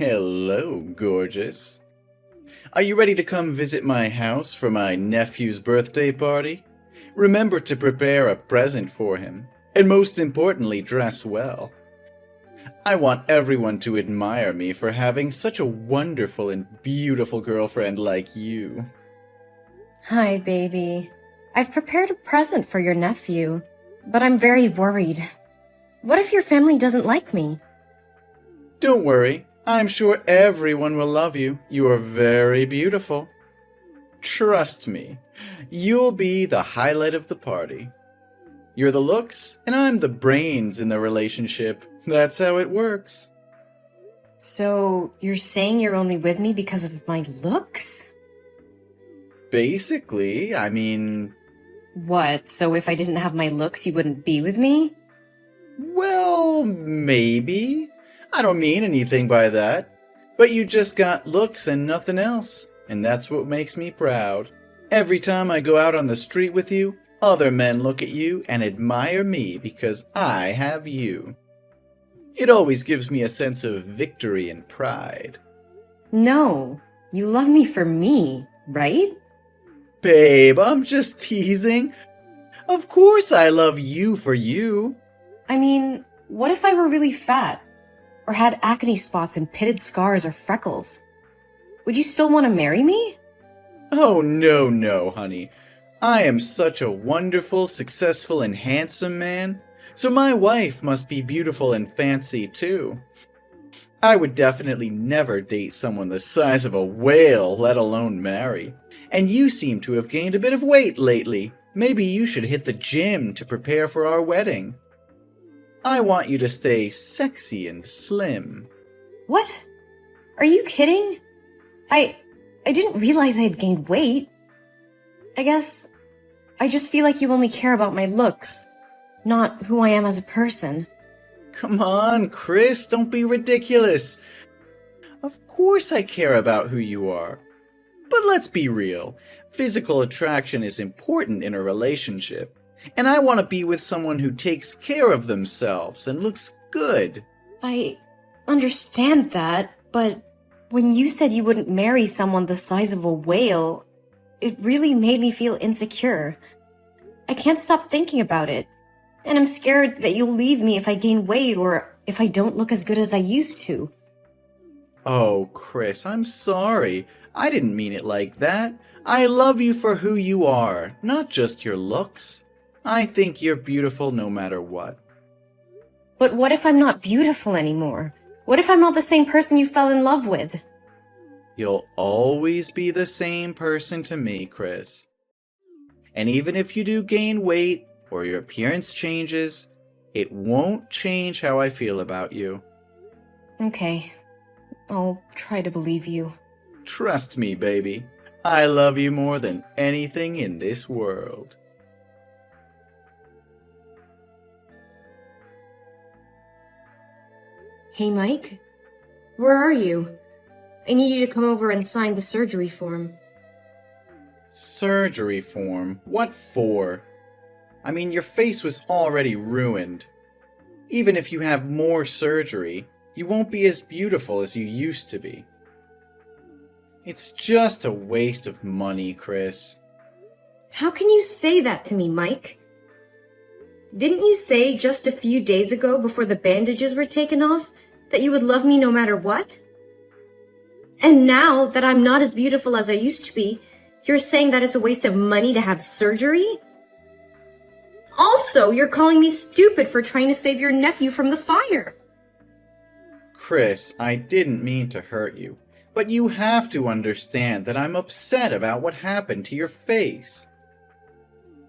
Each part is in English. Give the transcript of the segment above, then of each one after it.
Hello, gorgeous. Are you ready to come visit my house for my nephew's birthday party? Remember to prepare a present for him, and most importantly, dress well. I want everyone to admire me for having such a wonderful and beautiful girlfriend like you. Hi, baby. I've prepared a present for your nephew, but I'm very worried. What if your family doesn't like me? Don't worry, I'm sure everyone will love you. You are very beautiful. Trust me, you'll be the highlight of the party. You're the looks, and I'm the brains in the relationship. That's how it works. So, you're saying you're only with me because of my looks? Basically, I mean... What, so if I didn't have my looks, you wouldn't be with me? Well, maybe. I don't mean anything by that. But you just got looks and nothing else. And that's what makes me proud. Every time I go out on the street with you, other men look at you and admire me because I have you. It always gives me a sense of victory and pride. No, you love me for me, right? Babe, I'm just teasing. Of course I love you for you. I mean, what if I were really fat? Or had acne spots and pitted scars or freckles? Would you still want to marry me? Oh, no, honey. I am such a wonderful, successful, and handsome man, so my wife must be beautiful and fancy too. I would definitely never date someone the size of a whale, let alone marry. And you seem to have gained a bit of weight lately. Maybe you should hit the gym to prepare for our wedding. I want you to stay sexy and slim. What? Are you kidding? I didn't realize I had gained weight. I guess I just feel like you only care about my looks, not who I am as a person. Come on, Chris, don't be ridiculous. Of course I care about who you are. But let's be real. Physical attraction is important in a relationship. And I want to be with someone who takes care of themselves and looks good. I understand that, but when you said you wouldn't marry someone the size of a whale, it really made me feel insecure. I can't stop thinking about it. And I'm scared that you'll leave me if I gain weight or if I don't look as good as I used to. Oh, Chris, I'm sorry. I didn't mean it like that. I love you for who you are, not just your looks. I think you're beautiful no matter what. But what if I'm not beautiful anymore? What if I'm not the same person you fell in love with? You'll always be the same person to me, Chris. And even if you do gain weight or your appearance changes, it won't change how I feel about you. Okay, I'll try to believe you. Trust me, baby. I love you more than anything in this world. Hey, Mike? Where are you? I need you to come over and sign the surgery form. Surgery form? What for? I mean, your face was already ruined. Even if you have more surgery, you won't be as beautiful as you used to be. It's just a waste of money, Chris. How can you say that to me, Mike? Didn't you say just a few days ago before the bandages were taken off that you would love me no matter what? And now that I'm not as beautiful as I used to be, you're saying that it's a waste of money to have surgery? Also, you're calling me stupid for trying to save your nephew from the fire. Chris, I didn't mean to hurt you, but you have to understand that I'm upset about what happened to your face.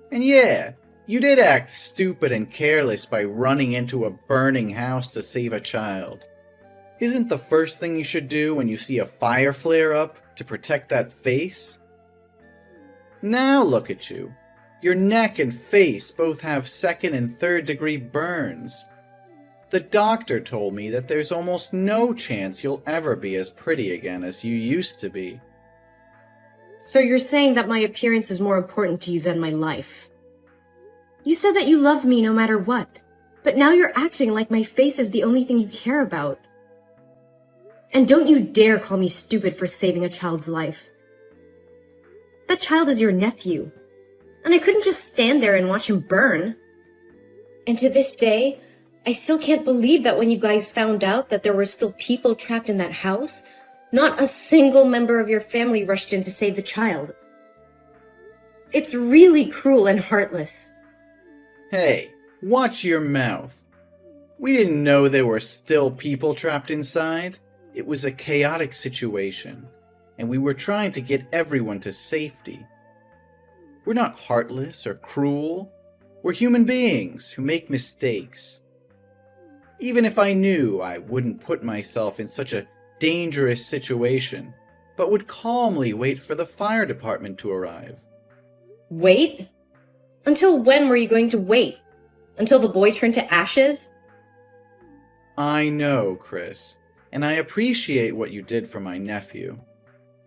And yeah, you did act stupid and careless by running into a burning house to save a child. Isn't the first thing you should do when you see a fire flare up to protect that face? Now look at you. Your neck and face both have 2nd and 3rd degree burns. The doctor told me that there's almost no chance you'll ever be as pretty again as you used to be. So you're saying that my appearance is more important to you than my life? You said that you love me no matter what, but now you're acting like my face is the only thing you care about. And don't you dare call me stupid for saving a child's life. That child is your nephew, and I couldn't just stand there and watch him burn. And to this day, I still can't believe that when you guys found out that there were still people trapped in that house, not a single member of your family rushed in to save the child. It's really cruel and heartless. Hey, watch your mouth. We didn't know there were still people trapped inside. It was a chaotic situation, and we were trying to get everyone to safety. We're not heartless or cruel. We're human beings who make mistakes. Even if I knew, I wouldn't put myself in such a dangerous situation, but would calmly wait for the fire department to arrive. Wait? Until when were you going to wait? Until the boy turned to ashes? I know, Chris, and I appreciate what you did for my nephew.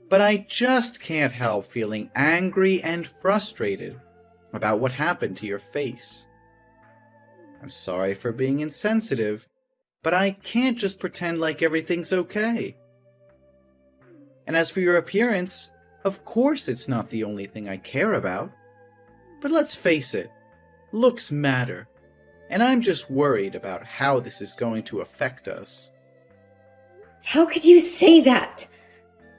But I just can't help feeling angry and frustrated about what happened to your face. I'm sorry for being insensitive, but I can't just pretend like everything's okay. And as for your appearance, of course it's not the only thing I care about. But let's face it, looks matter, and I'm just worried about how this is going to affect us. How could you say that?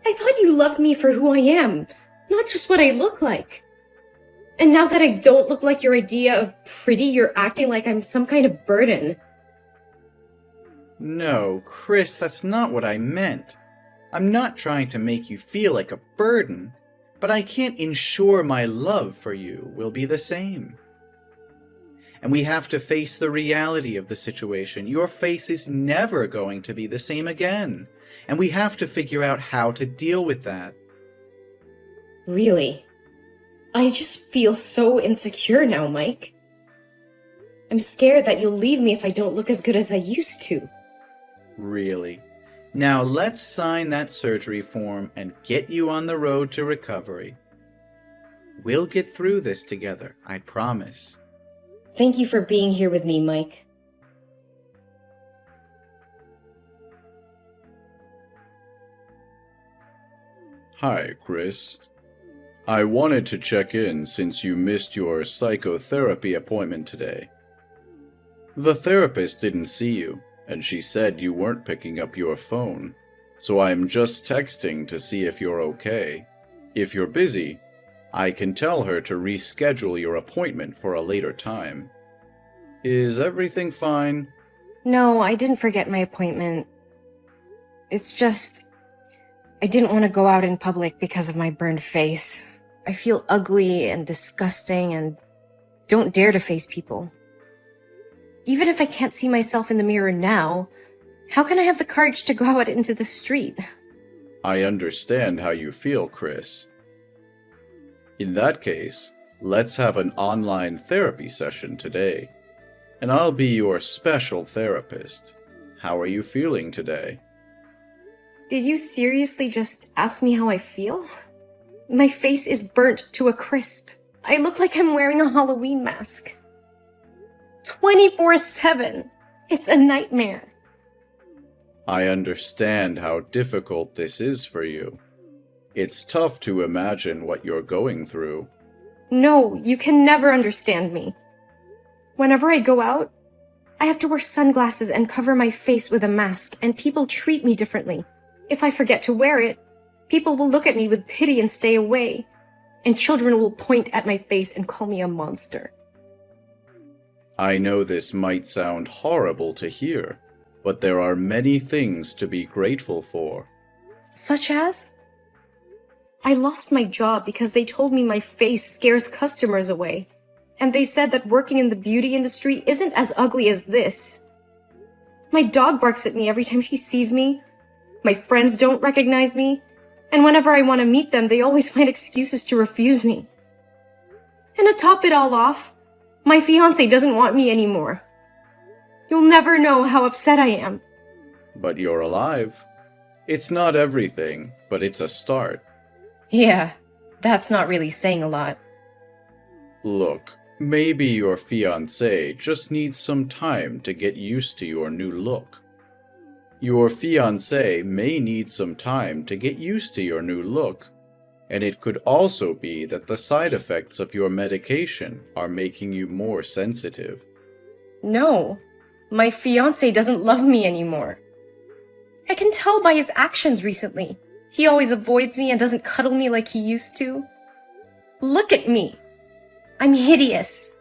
I thought you loved me for who I am, not just what I look like. And now that I don't look like your idea of pretty, you're acting like I'm some kind of burden. No, Chris, that's not what I meant. I'm not trying to make you feel like a burden, but I can't ensure my love for you will be the same. And we have to face the reality of the situation. Your face is never going to be the same again, and we have to figure out how to deal with that. Really? I just feel so insecure now, Mike. I'm scared that you'll leave me if I don't look as good as I used to. Really? Now let's sign that surgery form and get you on the road to recovery. We'll get through this together, I promise. Thank you for being here with me, Mike. Hi, Chris. I wanted to check in since you missed your psychotherapy appointment today. The therapist didn't see you, and she said you weren't picking up your phone, so I'm just texting to see if you're okay. If you're busy, I can tell her to reschedule your appointment for a later time. Is everything fine? No, I didn't forget my appointment. It's just, I didn't want to go out in public because of my burned face. I feel ugly and disgusting and don't dare to face people. Even if I can't see myself in the mirror now, how can I have the courage to go out into the street? I understand how you feel, Chris. In that case, let's have an online therapy session today, and I'll be your special therapist. How are you feeling today? Did you seriously just ask me how I feel? My face is burnt to a crisp. I look like I'm wearing a Halloween mask. 24/7. It's a nightmare. I understand how difficult this is for you. It's tough to imagine what you're going through. No, you can never understand me. Whenever I go out, I have to wear sunglasses and cover my face with a mask, and people treat me differently. If I forget to wear it, people will look at me with pity and stay away, and children will point at my face and call me a monster. I know this might sound horrible to hear, but there are many things to be grateful for. Such as? I lost my job because they told me my face scares customers away, and they said that working in the beauty industry isn't as ugly as this. My dog barks at me every time she sees me. My friends don't recognize me, and whenever I want to meet them, they always find excuses to refuse me. And to top it all off, my fiancé doesn't want me anymore. You'll never know how upset I am. But you're alive. It's not everything, but it's a start. Yeah, that's not really saying a lot. Look, maybe your fiancé just needs some time to get used to your new look. Your fiancé may need some time to get used to your new look, and it could also be that the side effects of your medication are making you more sensitive. No, my fiancé doesn't love me anymore. I can tell by his actions recently. He always avoids me and doesn't cuddle me like he used to. Look at me. I'm hideous.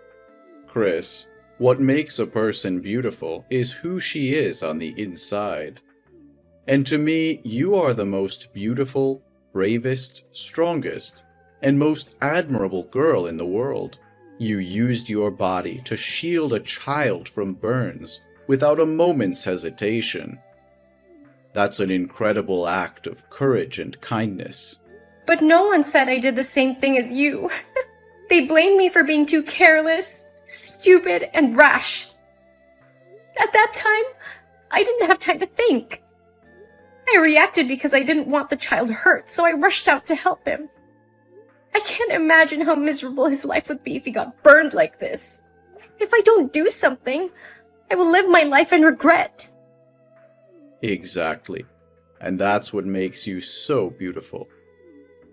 Chris, what makes a person beautiful is who she is on the inside. And to me, you are the most beautiful, bravest, strongest, and most admirable girl in the world. You used your body to shield a child from burns without a moment's hesitation. That's an incredible act of courage and kindness. But no one said I did the same thing as you. They blamed me for being too careless, stupid, and rash. At that time, I didn't have time to think. I reacted because I didn't want the child hurt, so I rushed out to help him. I can't imagine how miserable his life would be if he got burned like this. If I don't do something, I will live my life in regret. Exactly. And that's what makes you so beautiful.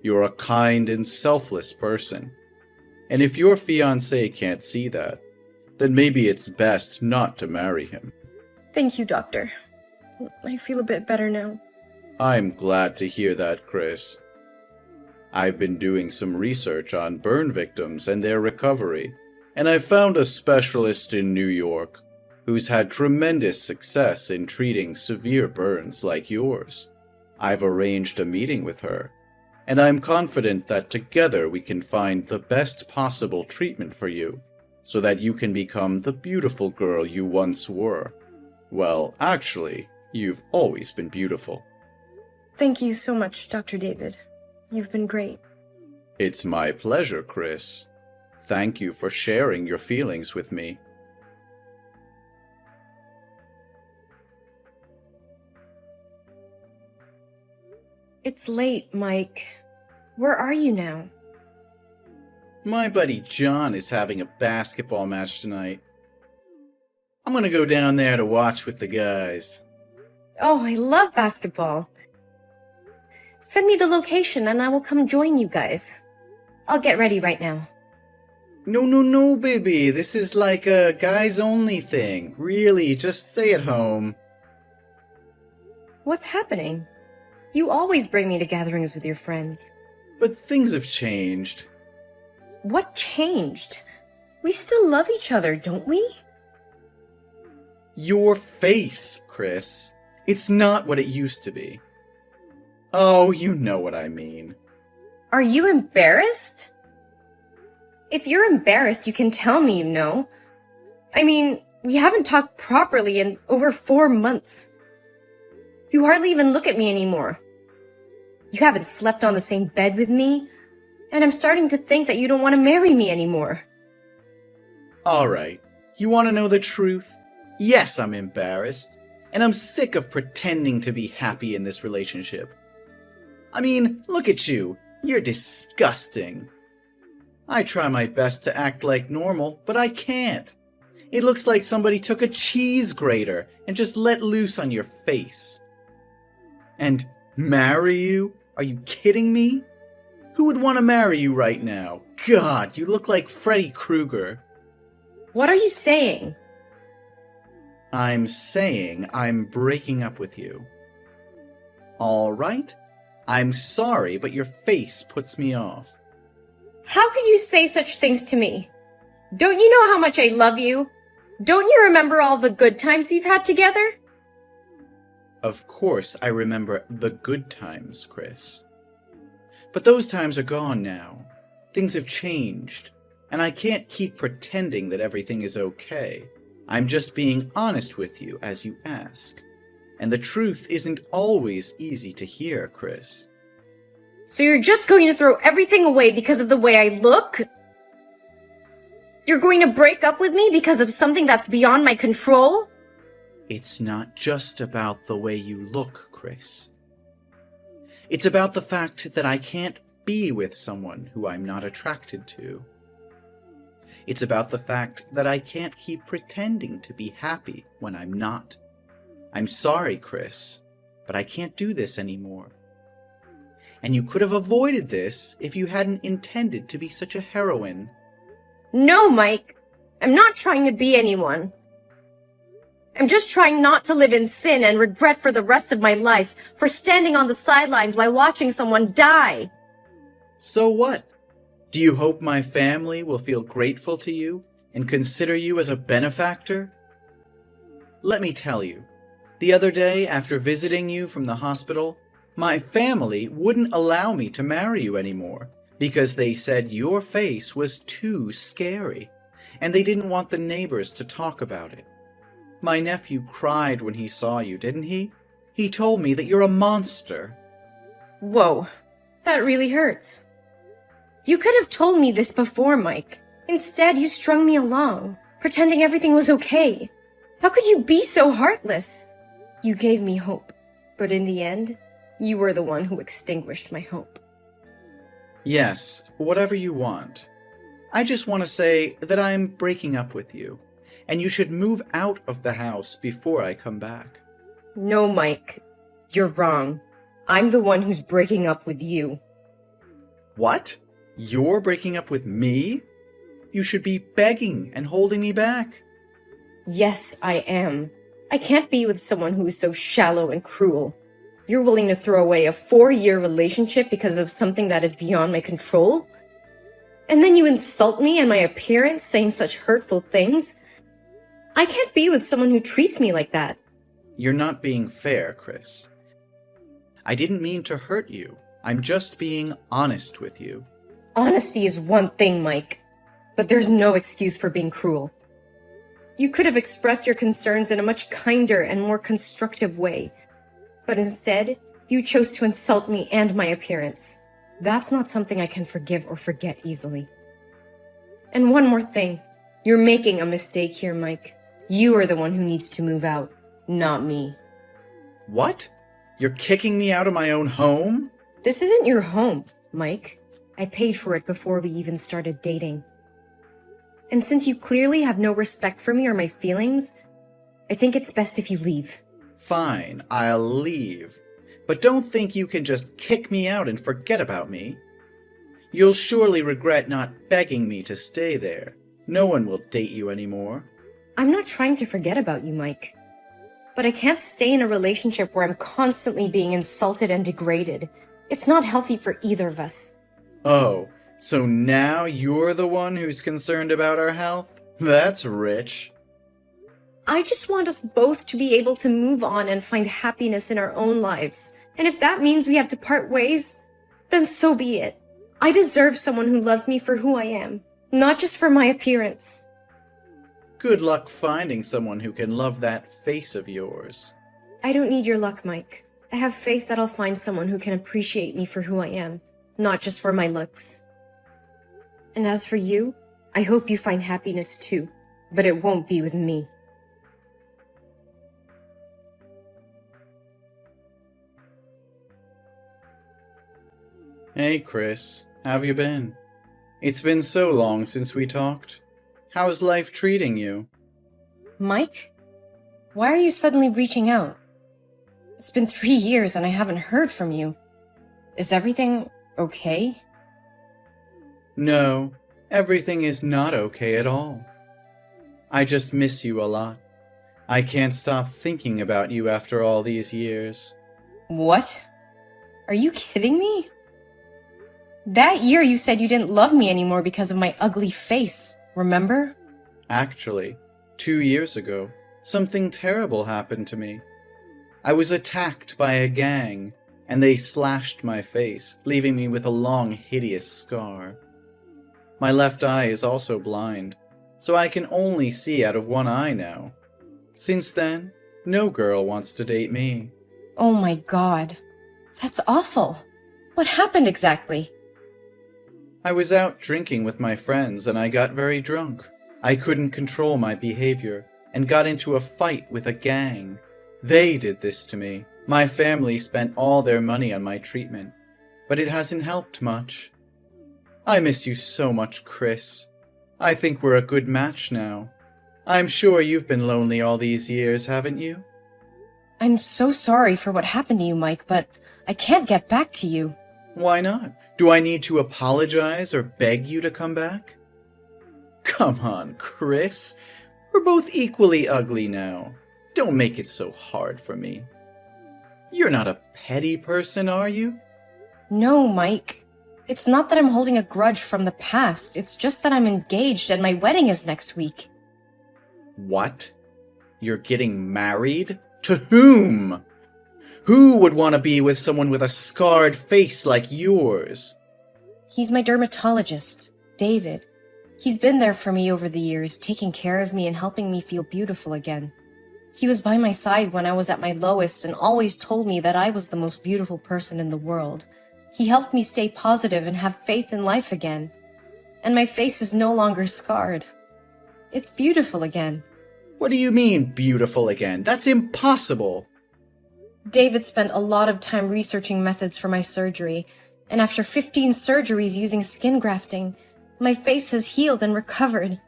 You're a kind and selfless person. And if your fiancé can't see that, then maybe it's best not to marry him. Thank you, Doctor. I feel a bit better now. I'm glad to hear that, Chris. I've been doing some research on burn victims and their recovery, and I found a specialist in New York who's had tremendous success in treating severe burns like yours. I've arranged a meeting with her, and I'm confident that together we can find the best possible treatment for you, so that you can become the beautiful girl you once were. Well, actually, you've always been beautiful. Thank you so much, Dr. David. You've been great. It's my pleasure, Chris. Thank you for sharing your feelings with me. It's late, Mike. Where are you now? My buddy John is having a basketball match tonight. I'm gonna go down there to watch with the guys. Oh, I love basketball. Send me the location and I will come join you guys. I'll get ready right now. No, baby. This is like a guys-only thing. Really, just stay at home. What's happening? You always bring me to gatherings with your friends. But things have changed. What changed? We still love each other, don't we? Your face, Chris. It's not what it used to be. Oh, you know what I mean. Are you embarrassed? If you're embarrassed, you can tell me, you know. I mean, we haven't talked properly in over 4 months. You hardly even look at me anymore. You haven't slept on the same bed with me, and I'm starting to think that you don't want to marry me anymore. Alright, you want to know the truth? Yes, I'm embarrassed, and I'm sick of pretending to be happy in this relationship. I mean, look at you. You're disgusting. I try my best to act like normal, but I can't. It looks like somebody took a cheese grater and just let loose on your face. And marry you? Are you kidding me? Who would want to marry you right now? God, you look like Freddy Krueger. What are you saying? I'm saying I'm breaking up with you. Alright? I'm sorry, but your face puts me off. How could you say such things to me? Don't you know how much I love you? Don't you remember all the good times we've had together? Of course I remember the good times, Chris. But those times are gone now. Things have changed, and I can't keep pretending that everything is okay. I'm just being honest with you as you ask. And the truth isn't always easy to hear, Chris. So you're just going to throw everything away because of the way I look? You're going to break up with me because of something that's beyond my control? It's not just about the way you look, Chris. It's about the fact that I can't be with someone who I'm not attracted to. It's about the fact that I can't keep pretending to be happy when I'm not. I'm sorry, Chris, but I can't do this anymore. And you could have avoided this if you hadn't intended to be such a heroine. No, Mike. I'm not trying to be anyone. I'm just trying not to live in sin and regret for the rest of my life for standing on the sidelines while watching someone die. So what? Do you hope my family will feel grateful to you and consider you as a benefactor? Let me tell you, the other day after visiting you from the hospital, my family wouldn't allow me to marry you anymore because they said your face was too scary, and they didn't want the neighbors to talk about it. My nephew cried when he saw you, didn't he? He told me that you're a monster. Whoa, that really hurts. You could have told me this before, Mike. Instead, you strung me along, pretending everything was okay. How could you be so heartless? You gave me hope, but in the end, you were the one who extinguished my hope. Yes, whatever you want. I just want to say that I'm breaking up with you, and you should move out of the house before I come back. No, Mike. You're wrong. I'm the one who's breaking up with you. What? You're breaking up with me? You should be begging and holding me back. Yes, I am. I can't be with someone who is so shallow and cruel. You're willing to throw away a 4-year relationship because of something that is beyond my control? And then you insult me and my appearance, saying such hurtful things? I can't be with someone who treats me like that. You're not being fair, Chris. I didn't mean to hurt you. I'm just being honest with you. Honesty is one thing, Mike, but there's no excuse for being cruel. You could have expressed your concerns in a much kinder and more constructive way, but instead, you chose to insult me and my appearance. That's not something I can forgive or forget easily. And one more thing. You're making a mistake here, Mike. You are the one who needs to move out, not me. What? You're kicking me out of my own home? This isn't your home, Mike. I paid for it before we even started dating. And since you clearly have no respect for me or my feelings, I think it's best if you leave. Fine, I'll leave. But don't think you can just kick me out and forget about me. You'll surely regret not begging me to stay there. No one will date you anymore. I'm not trying to forget about you, Mike. But I can't stay in a relationship where I'm constantly being insulted and degraded. It's not healthy for either of us. Oh, so now you're the one who's concerned about our health? That's rich. I just want us both to be able to move on and find happiness in our own lives. And if that means we have to part ways, then so be it. I deserve someone who loves me for who I am, not just for my appearance. Good luck finding someone who can love that face of yours. I don't need your luck, Mike. I have faith that I'll find someone who can appreciate me for who I am, not just for my looks. And as for you, I hope you find happiness too, but it won't be with me. Hey, Chris. How've you been? It's been so long since we talked. How's life treating you? Mike? Why are you suddenly reaching out? It's been 3 years and I haven't heard from you. Is everything okay? No, everything is not okay at all. I just miss you a lot. I can't stop thinking about you after all these years. What? Are you kidding me? That year you said you didn't love me anymore because of my ugly face, remember? Actually, 2 years ago, something terrible happened to me. I was attacked by a gang, and they slashed my face, leaving me with a long, hideous scar. My left eye is also blind, so I can only see out of one eye now. Since then, no girl wants to date me. Oh my god. That's awful. What happened exactly? I was out drinking with my friends and I got very drunk. I couldn't control my behavior and got into a fight with a gang. They did this to me. My family spent all their money on my treatment, but it hasn't helped much. I miss you so much, Chris. I think we're a good match now. I'm sure you've been lonely all these years, haven't you? I'm so sorry for what happened to you, Mike, but I can't get back to you. Why not? Do I need to apologize or beg you to come back? Come on, Chris. We're both equally ugly now. Don't make it so hard for me. You're not a petty person, are you? No, Mike. It's not that I'm holding a grudge from the past. It's just that I'm engaged and my wedding is next week. What? You're getting married? To whom? Who would want to be with someone with a scarred face like yours? He's my dermatologist, David. He's been there for me over the years, taking care of me and helping me feel beautiful again. He was by my side when I was at my lowest and always told me that I was the most beautiful person in the world. He helped me stay positive and have faith in life again. And my face is no longer scarred. It's beautiful again. What do you mean, beautiful again? That's impossible. David spent a lot of time researching methods for my surgery, and after 15 surgeries using skin grafting, my face has healed and recovered.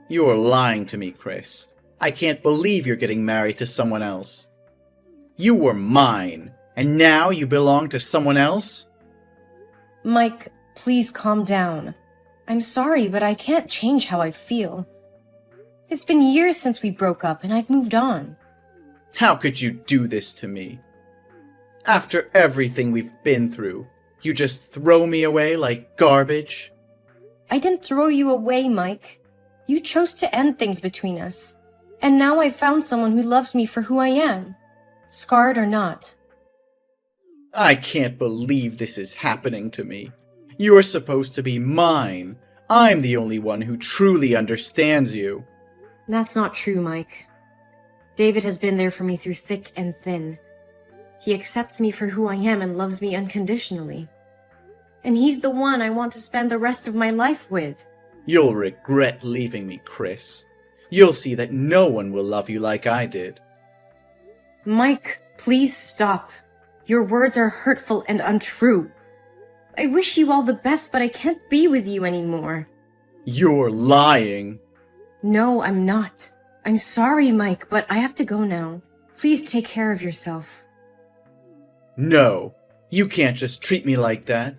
You're lying to me, Chris. I can't believe you're getting married to someone else. You were mine, and now you belong to someone else? Mike, please calm down. I'm sorry, but I can't change how I feel. It's been years since we broke up, and I've moved on. How could you do this to me? After everything we've been through, you just throw me away like garbage? I didn't throw you away, Mike. You chose to end things between us. And now I've found someone who loves me for who I am, scarred or not. I can't believe this is happening to me. You're supposed to be mine. I'm the only one who truly understands you. That's not true, Mike. David has been there for me through thick and thin. He accepts me for who I am and loves me unconditionally. And he's the one I want to spend the rest of my life with. You'll regret leaving me, Chris. You'll see that no one will love you like I did. Mike, please stop. Your words are hurtful and untrue. I wish you all the best, but I can't be with you anymore. You're lying. No, I'm not. I'm sorry, Mike, but I have to go now. Please take care of yourself. No, you can't just treat me like that.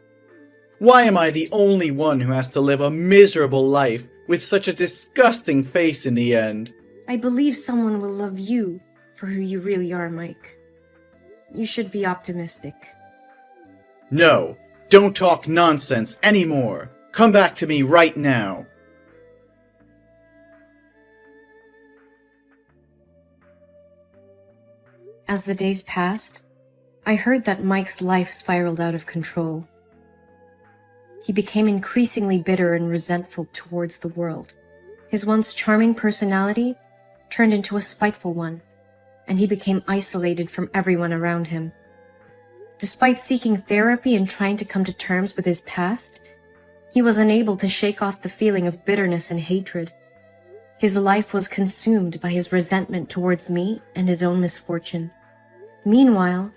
Why am I the only one who has to live a miserable life with such a disgusting face in the end? I believe someone will love you for who you really are, Mike. You should be optimistic. No, don't talk nonsense anymore. Come back to me right now. As the days passed, I heard that Mike's life spiraled out of control. He became increasingly bitter and resentful towards the world. His once charming personality turned into a spiteful one, and he became isolated from everyone around him. Despite seeking therapy and trying to come to terms with his past, he was unable to shake off the feeling of bitterness and hatred. His life was consumed by his resentment towards me and his own misfortune. Meanwhile,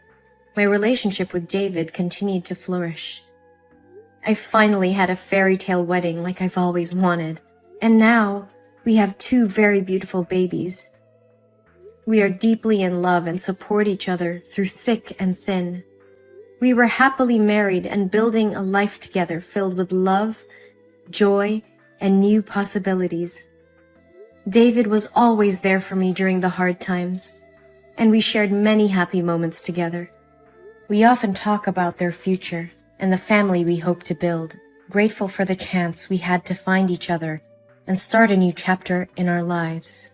my relationship with David continued to flourish. I finally had a fairy tale wedding like I've always wanted, and now we have 2 very beautiful babies. We are deeply in love and support each other through thick and thin. We were happily married and building a life together filled with love, joy, and new possibilities. David was always there for me during the hard times, and we shared many happy moments together. We often talk about their future and the family we hope to build, grateful for the chance we had to find each other and start a new chapter in our lives.